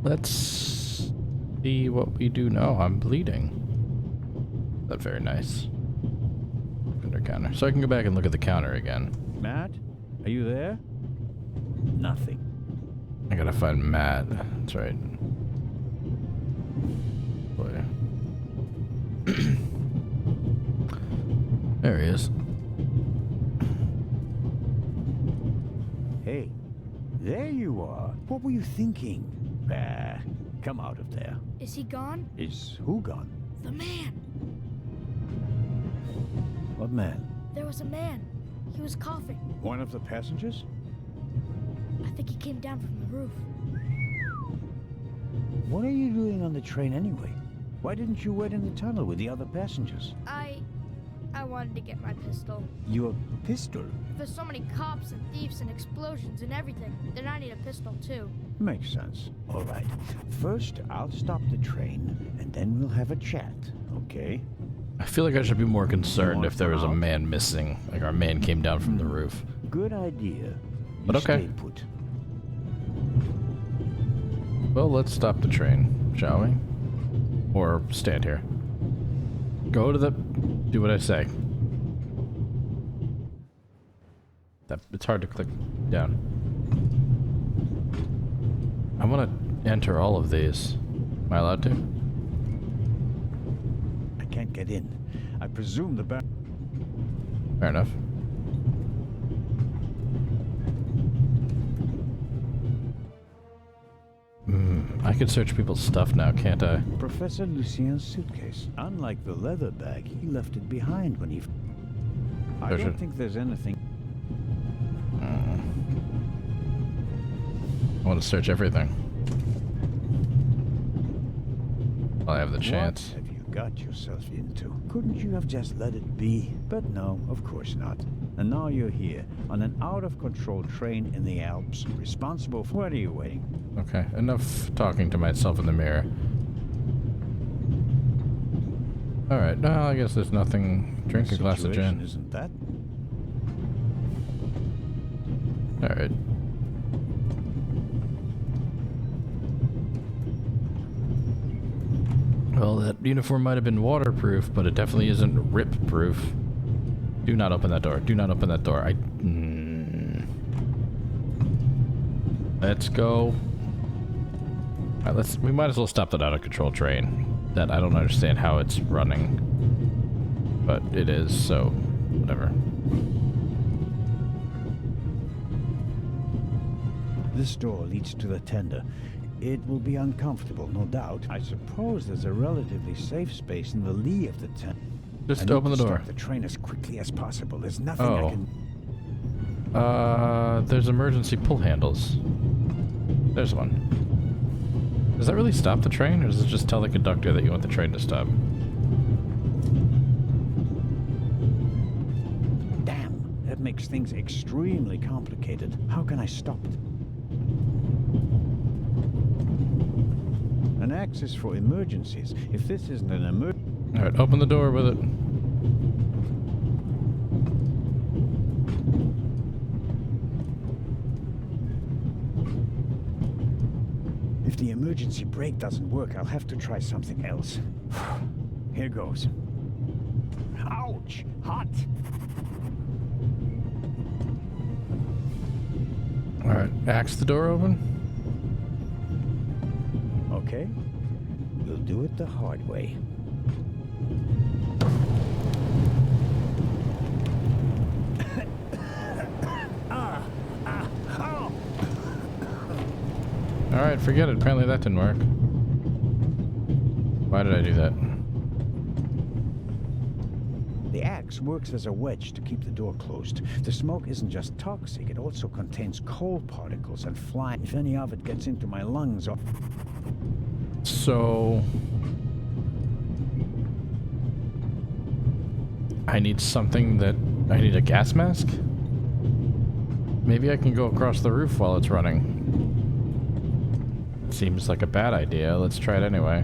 Let's see what we do now. I'm bleeding. That's very nice. Under counter. So I can go back and look at the counter again. Matt, are you there? Nothing. I gotta find Matt. That's right. Boy. There he is. Hey, there you are. What were you thinking? Come out of there. Is he gone? Is who gone? The man. What man? There was a man. He was coughing. One of the passengers? I think he came down from the roof. What are you doing on the train anyway? Why didn't you wait in the tunnel with the other passengers? I wanted to get my pistol. Your pistol? There's so many cops and thieves and explosions and everything. Then I need a pistol too. Makes sense. All right. First, I'll stop the train, and then we'll have a chat, okay? I feel like I should be more concerned if there was a man missing. Like our man came down from the roof. Good idea. But okay. Stay put. Well, let's stop the train, shall we? Or stand here. Go to the... Do what I say. It's hard to click down. I want to enter all of these. Am I allowed to? I can't get in. I presume the back... Fair enough. I can search people's stuff now, can't I? Professor Lucien's suitcase. Unlike the leather bag, he left it behind when he... I don't think there's anything... I want to search everything. I have the chance. What have you got yourself into? Couldn't you have just let it be? But no, of course not. And now you're here, on an out-of-control train in the Alps, responsible for... What are you waiting? Okay, enough talking to myself in the mirror. Alright, no, I guess there's nothing. Drink a glass of gin. Isn't that? Alright. Well, that uniform might have been waterproof, but it definitely isn't rip-proof. Do not open that door. Do not open that door. Let's go. Alright, we might as well stop that out-of-control train. That I don't understand how it's running. But it is, so whatever. This door leads to the tender. It will be uncomfortable, no doubt. I suppose there's a relatively safe space in the lee of the tent. Just open the door. Stop the train as quickly as possible. There's nothing I can... There's emergency pull handles. There's one. Does that really stop the train, or does it just tell the conductor that you want the train to stop? Damn, that makes things extremely complicated. How can I stop it? An axe is for emergencies. If this isn't an emergency... Alright, open the door with it. If the emergency brake doesn't work, I'll have to try something else. Here goes. Ouch! Hot! Alright, axe the door open. Okay. We'll do it the hard way. Alright, forget it. Apparently that didn't work. Why did I do that? The axe works as a wedge to keep the door closed. The smoke isn't just toxic, it also contains coal particles and fly. If any of it gets into my lungs or... So... I need something that... I need a gas mask? Maybe I can go across the roof while it's running. Seems like a bad idea. Let's try it anyway.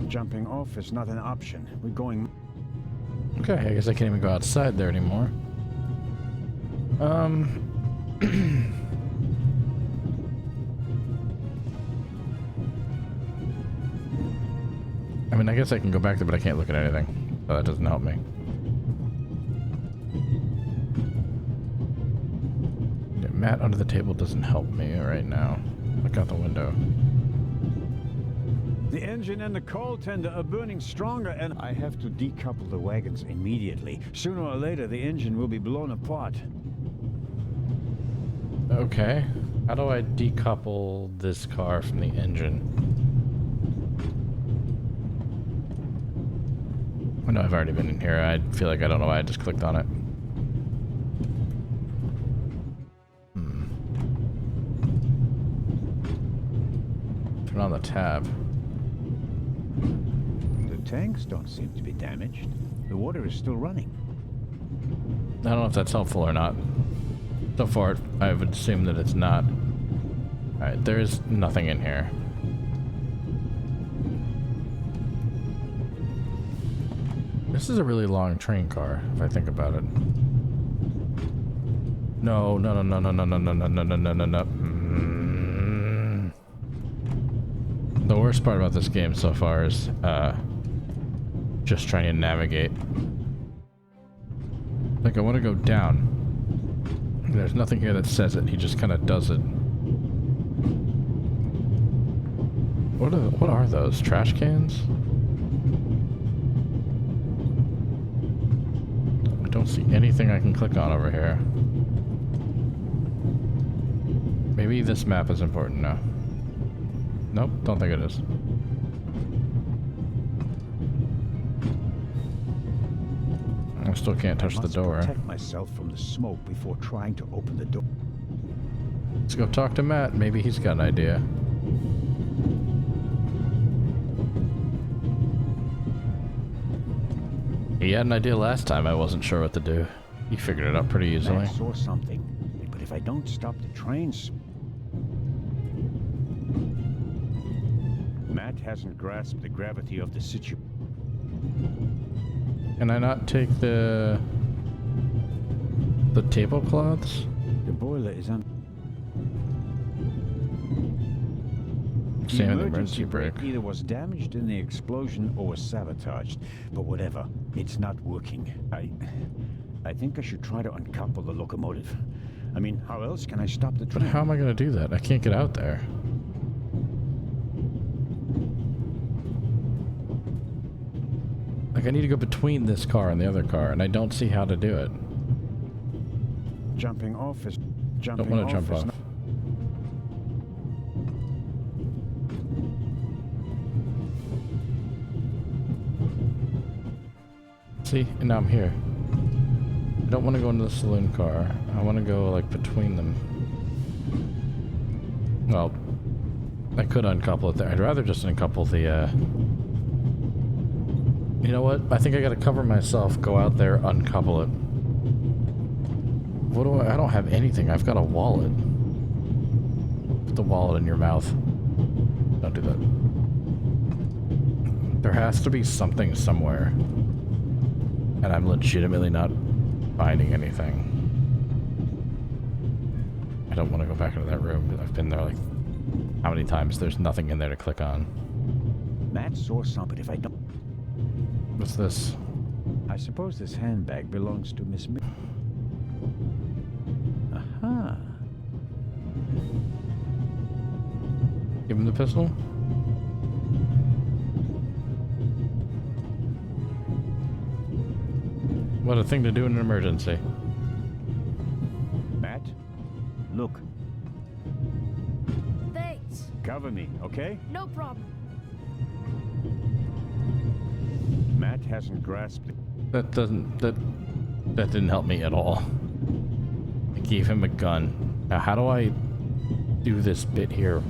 Jumping off is not an option. We're going... Okay, I guess I can't even go outside there anymore. I mean, I guess I can go back there, but I can't look at anything. So that doesn't help me. Yeah, mat under the table doesn't help me right now. Look out the window. The engine and the coal tender are burning stronger, and I have to decouple the wagons immediately. Sooner or later, the engine will be blown apart. Okay. How do I decouple this car from the engine? I know I've already been in here. I feel like I don't know why I just clicked on it. Turn on the tab. The tanks don't seem to be damaged. The water is still running. I don't know if that's helpful or not. So far, I would assume that it's not. Alright, there's nothing in here. This is a really long train car, if I think about it. No, no, no, no, no, no, no, no, no, no, no, no, no, no. The worst part about this game so far is just trying to navigate. Like, I want to go down. There's nothing here that says it. He just kind of does it. What are those? Trash cans? I don't see anything I can click on over here. Maybe this map is important now. Nope, don't think it is. I still can't touch the door. Protect myself from the smoke before trying to open the door. Let's go talk to Matt. Maybe he's got an idea. He had an idea last time. I wasn't sure what to do. He figured it out pretty easily. I saw something, but if I don't stop the trains... Matt hasn't grasped the gravity of the situation. Can I not take the tablecloths? The boiler is on. Same with the emergency brake. Either was damaged in the explosion or was sabotaged, but whatever, it's not working. I think I should try to uncouple the locomotive. I mean, how else can I stop the train? But how am I going to do that? I can't get out there. Like, I need to go between this car and the other car, and I don't see how to do it. Jumping off is... Don't want to jump off. See? And now I'm here. I don't want to go into the saloon car. I want to go, like, between them. Well, I could uncouple it there. I'd rather just uncouple the, You know what? I think I gotta cover myself, go out there, uncouple it. What do I don't have anything. I've got a wallet. Put the wallet in your mouth. Don't do that. There has to be something somewhere. And I'm legitimately not finding anything. I don't want to go back into that room. I've been there like how many times? There's nothing in there to click on. Matt saw something. If I don't... What's this? I suppose this handbag belongs to Miss Mi... Aha. Give him the pistol? What a thing to do in an emergency. Matt, look. Thanks. Cover me, okay? No problem. Matt hasn't grasped it. That didn't help me at all. I gave him a gun. Now how do I do this bit here?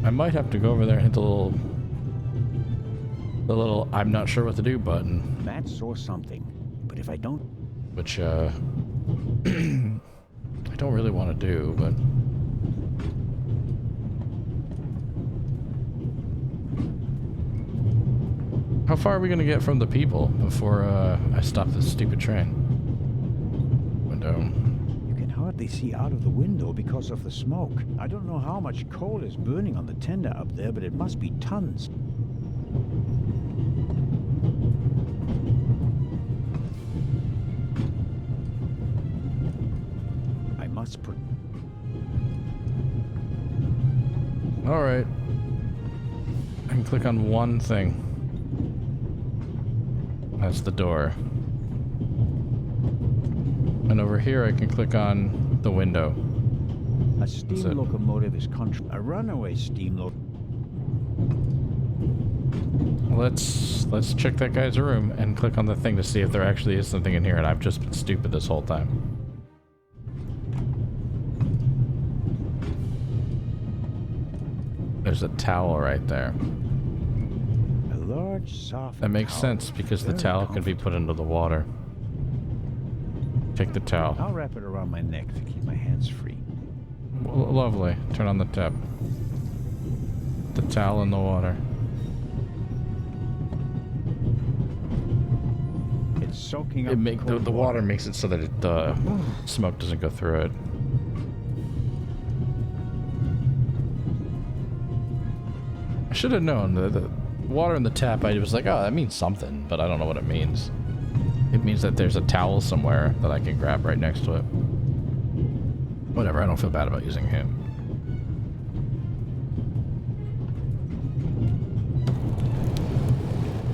I might have to go over there and hit the little I'm not sure what to do button. Matt saw something, but if I don't... Which I don't really want to do, but How far are we gonna get from the people before I stop this stupid train? Window. You can hardly see out of the window because of the smoke. I don't know how much coal is burning on the tender up there, but it must be tons. I must put... Alright. I can click on one thing. That's the door. And over here I can click on the window. A steam locomotive is a runaway steam Let's check that guy's room and click on the thing to see if there actually is something in here, and I've just been stupid this whole time. There's a towel right there. A large, soft That makes towel. sense because the Very towel can be put into the water. Take the towel. I'll wrap it around my neck to keep my hands free. Lovely. Turn on the tap. The towel in the water. It's soaking up The water makes it so that the smoke doesn't go through it. I should have known the water in the tap. I was like, oh, that means something, but I don't know what it means. It means that there's a towel somewhere that I can grab right next to it. Whatever, I don't feel bad about using him.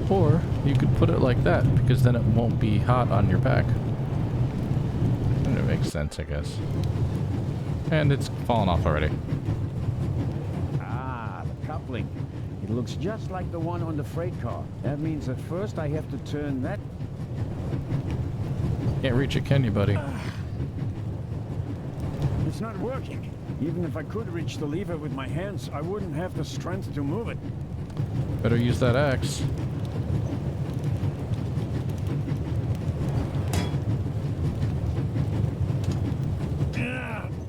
Or you could put it like that, because then it won't be hot on your back. And it makes sense, I guess. And it's fallen off already. Ah, the coupling. It looks just like the one on the freight car. That means at first I have to turn that... Can't reach it, can you, buddy? It's not working. Even if I could reach the lever with my hands, I wouldn't have the strength to move it. Better use that axe.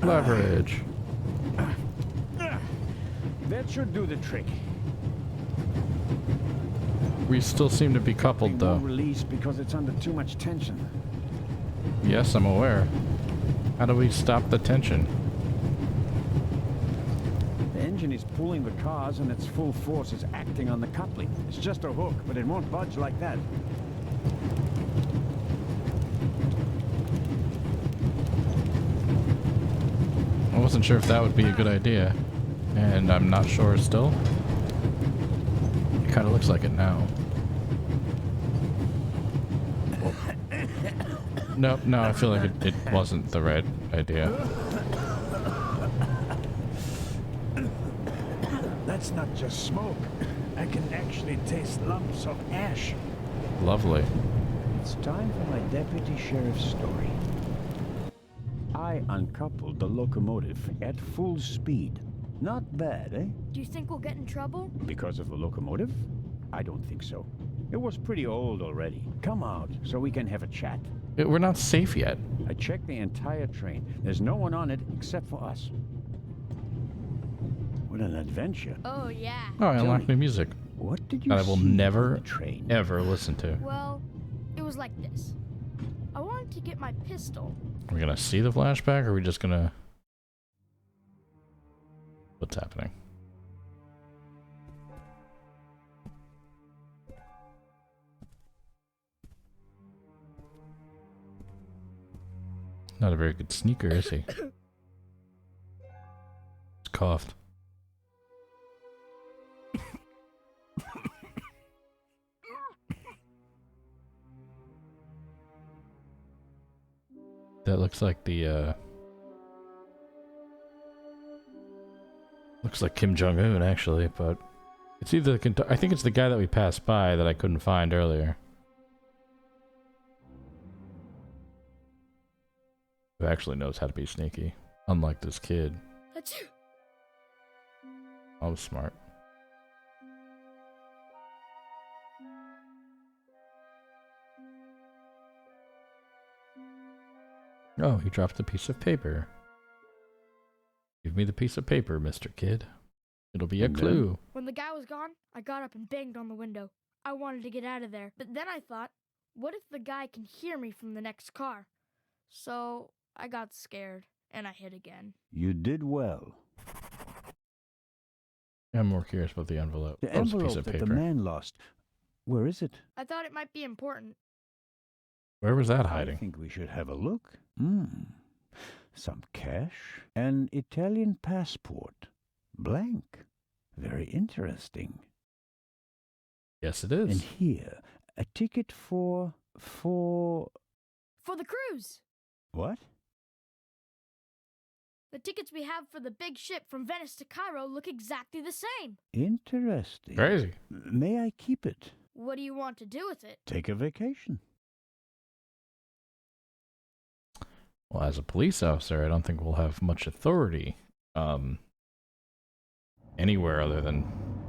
Leverage. That should do the trick. We still seem to be coupled, It though. won't release because it's under too much tension. Yes, I'm aware. How do we stop the tension? The engine is pulling the cars and its full force is acting on the coupling. It's just a hook, but it won't budge like that. I wasn't sure if that would be a good idea. And I'm not sure still. It kind of looks like it now. Nope, no, I feel like it wasn't the right idea. That's not just smoke. I can actually taste lumps of ash. Lovely. It's time for my deputy sheriff's story. I uncoupled the locomotive at full speed. Not bad, eh? Do you think we'll get in trouble? Because of the locomotive? I don't think so. It was pretty old already. Come out so we can have a chat. We're not safe yet. I checked the entire train. There's no one on it except for us. What an adventure. Oh, yeah. Oh, I Tell unlocked me. new music What did you that I will see on never, the train? ever listen to. Well, it was like this. I wanted to get my pistol. Are we gonna see the flashback, or are we just gonna... What's happening? Not a very good sneaker, is he? He's coughed. That looks like the, looks like Kim Jong-un, actually, but... It's either the... I think it's the guy that we passed by that I couldn't find earlier. Who actually knows how to be sneaky. Unlike this kid. Achoo. I was smart. Oh, he dropped a piece of paper. Give me the piece of paper, Mr. Kid. It'll be a clue. When the guy was gone, I got up and banged on the window. I wanted to get out of there, but then I thought, what if the guy can hear me from the next car? So I got scared, and I hid again. You did well. I'm more curious about the envelope. The Oh, it's a piece envelope of that paper. the man lost. Where is it? I thought it might be important. Where was that I hiding? think we should have a look. Some cash. An Italian passport. Blank. Very interesting. Yes, it is. And here, a ticket for... For the cruise! What? The tickets we have for the big ship from Venice to Cairo look exactly the same. Interesting. Crazy. May I keep it? What do you want to do with it? Take a vacation. Well, as a police officer, I don't think we'll have much authority anywhere other than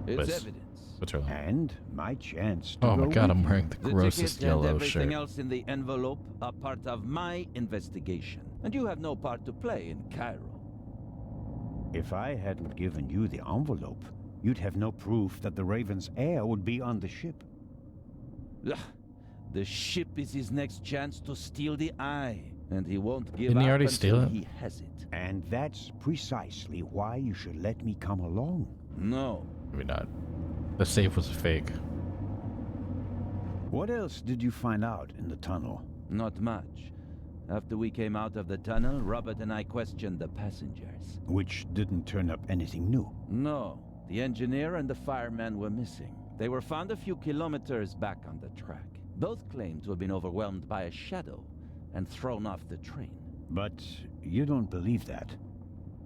It's evidence. Switzerland. And my chance to Oh my go god, with I'm you. wearing the The grossest ticket and yellow everything shirt. else in the envelope are part of my investigation, and you have no part to play in Cairo. If I hadn't given you the envelope, you'd have no proof that the Raven's heir would be on the ship. Ugh, the ship is his next chance to steal the eye, and he won't give Didn't up he already until steal it? he has it. And that's precisely why you should let me come along. No. Maybe not. The safe was a fake. What else did you find out in the tunnel? Not much. After we came out of the tunnel, Robert and I questioned the passengers. Which didn't turn up anything new. No, the engineer and the fireman were missing. They were found a few kilometers back on the track. Both claimed to have been overwhelmed by a shadow and thrown off the train. But you don't believe that.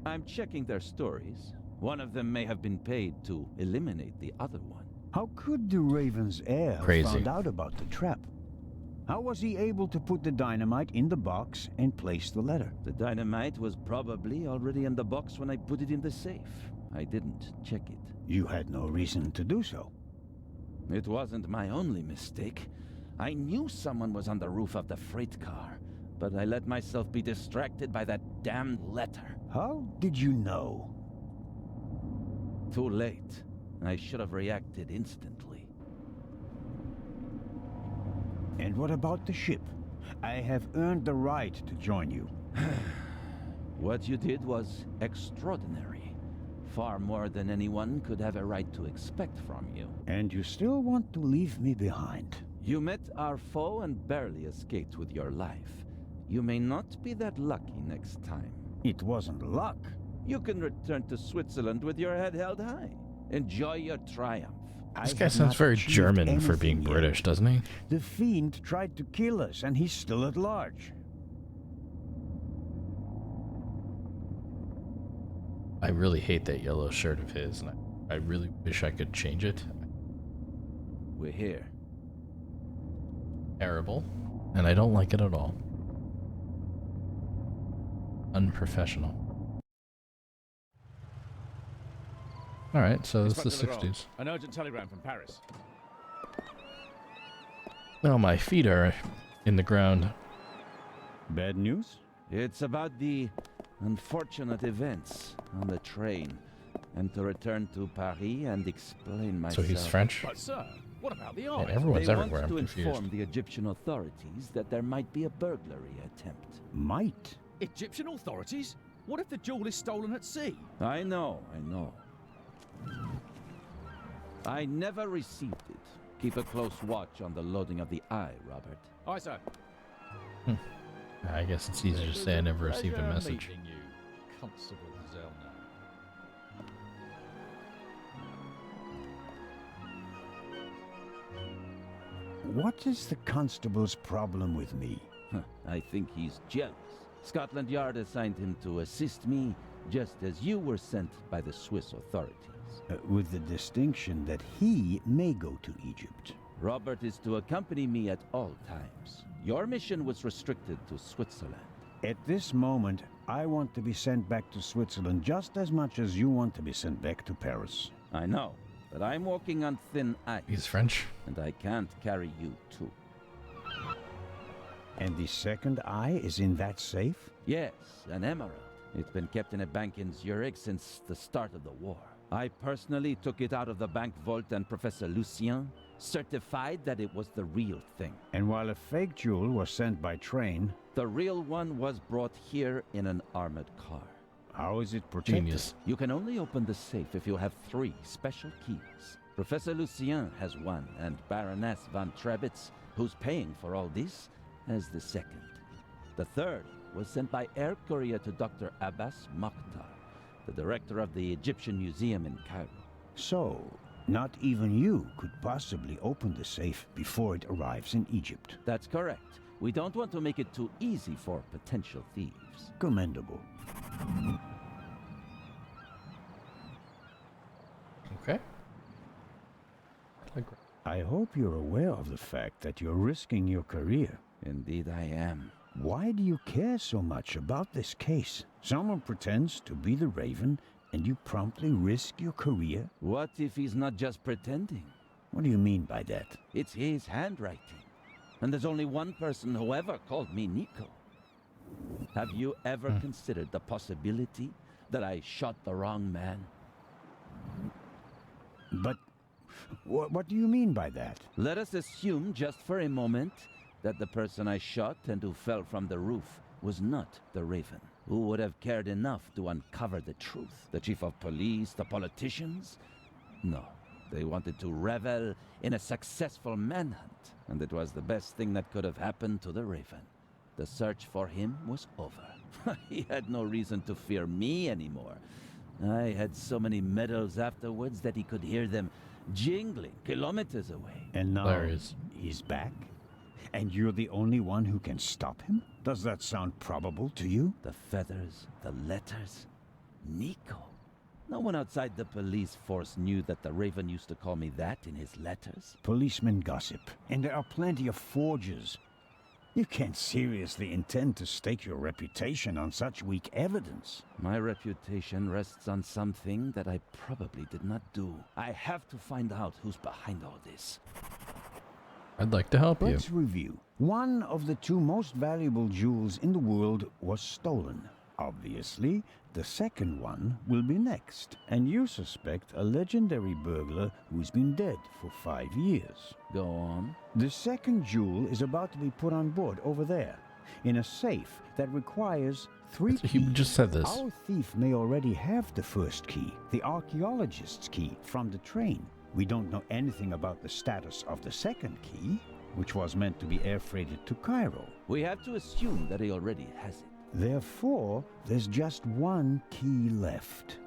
I'm checking their stories. One of them may have been paid to eliminate the other one. How could the Raven's heir have Crazy. found out about the trap? How was he able to put the dynamite in the box and place the letter? The dynamite was probably already in the box when I put it in the safe. I didn't check it. You had no reason to do so. It wasn't my only mistake. I knew someone was on the roof of the freight car, but I let myself be distracted by that damned letter. How did you know? Too late. I should have reacted instantly. And what about the ship? I have earned the right to join you. What you did was extraordinary. Far more than anyone could have a right to expect from you. And you still want to leave me behind. You met our foe and barely escaped with your life. You may not be that lucky next time. It wasn't luck. You can return to Switzerland with your head held high. Enjoy your triumph. This I guy have sounds not very achieved German for being anything yet. British, doesn't he? The Fiend tried to kill us, and he's still at large. I really hate that yellow shirt of his, and I really wish I could change it. We're here. Terrible, and I don't like it at all. Unprofessional. Alright, so it's the 60s. An urgent telegram from Paris. Oh, my feet are in the ground. Bad news? It's about the unfortunate events on the train, and to return to Paris and explain So myself. he's French? But sir, what about the Man, eye? everyone's They everywhere, want I'm to confused. inform the Egyptian authorities that there might be a burglary attempt. Might. Egyptian authorities? What if the jewel is stolen at sea? I know. I never received it. Keep a close watch on the loading of the eye, Robert. Aye, sir. I guess it's easier to say I never received a Pleasure message. meeting you, Constable Zellner. What is the constable's problem with me? I think he's jealous. Scotland Yard assigned him to assist me, just as you were sent by the Swiss authorities. With the distinction that he may go to Egypt. Robert is to accompany me at all times. Your mission was restricted to Switzerland. At this moment, I want to be sent back to Switzerland just as much as you want to be sent back to Paris. I know, but I'm walking on thin ice. He's French? And I can't carry you too. And the second eye is in that safe? Yes, an emerald. It's been kept in a bank in Zurich since the start of the war. I personally took it out of the bank vault, and Professor Lucien certified that it was the real thing. And while a fake jewel was sent by train, The real one was brought here in an armored car. how is it protected? Genius. You can only open the safe if you have 3 special keys. Professor Lucien has one, and Baroness von Trebitz, who's paying for all this, has the second. The third was sent by air courier to Dr. Abbas Mokhtar, the director of the Egyptian Museum in Cairo. So, not even you could possibly open the safe before it arrives in Egypt. That's correct. We don't want to make it too easy for potential thieves. Commendable. Okay. I hope you're aware of the fact that you're risking your career. Indeed I am. Why do you care so much about this case? Someone pretends to be the Raven, and you promptly risk your career? What if he's not just pretending? What do you mean by that? It's his handwriting. And there's only one person who ever called me Nico. Have you ever considered the possibility that I shot the wrong man? But what do you mean by that? Let us assume just for a moment that the person I shot and who fell from the roof was not the Raven. Who would have cared enough to uncover the truth? The chief of police, the politicians? No. They wanted to revel in a successful manhunt, and it was the best thing that could have happened to the Raven. The search for him was over. He had no reason to fear me anymore. I had so many medals afterwards that he could hear them jingling kilometers away. And now There he is. he's back? And you're the only one who can stop him? Does that sound probable to you? The feathers, the letters. Nico. No one outside the police force knew that the Raven used to call me that in his letters. Policemen gossip, and there are plenty of forgers. You can't seriously intend to stake your reputation on such weak evidence. My reputation rests on something that I probably did not do. I have to find out who's behind all this. I'd like to help you. Let's review. One of the 2 most valuable jewels in the world was stolen. Obviously, the second one will be next. And you suspect a legendary burglar who's been dead for 5 years. Go on. The second jewel is about to be put on board over there, in a safe that requires 3 keys. He just said this. Our thief may already have the first key, the archaeologist's key, from the train. We don't know anything about the status of the second key, which was meant to be air freighted to Cairo. We have to assume that he already has it. Therefore, there's just 1 key left.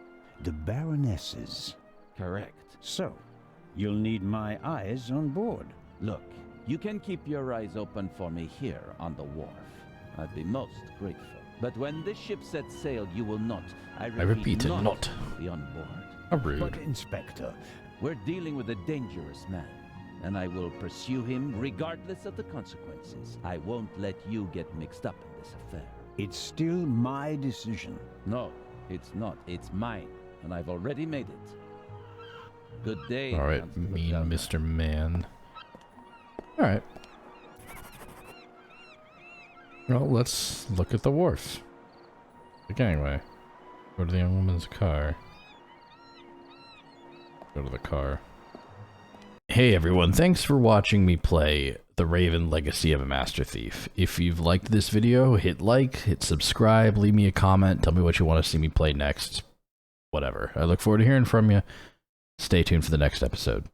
The Baroness's. Correct. So, you'll need my eyes on board. Look, you can keep your eyes open for me here on the wharf. I'd be most grateful. But when this ship sets sail, you will not, I repeat, not be on board. How rude. But, Inspector, We're dealing with a dangerous man, and I will pursue him regardless of the consequences. I won't let you get mixed up in this affair. it's still my decision. No, it's not. It's mine, and I've already made it. Good day. All right, Constable mean Delma. Mr. Man. All right. Well, let's look at the wharf. Like anyway, go to the young woman's car. Go to the car. Hey everyone, thanks for watching me play The Raven Legacy of a Master Thief. If you've liked this video, hit like, hit subscribe, leave me a comment, tell me what you want to see me play next. Whatever. I look forward to hearing from you. Stay tuned for the next episode.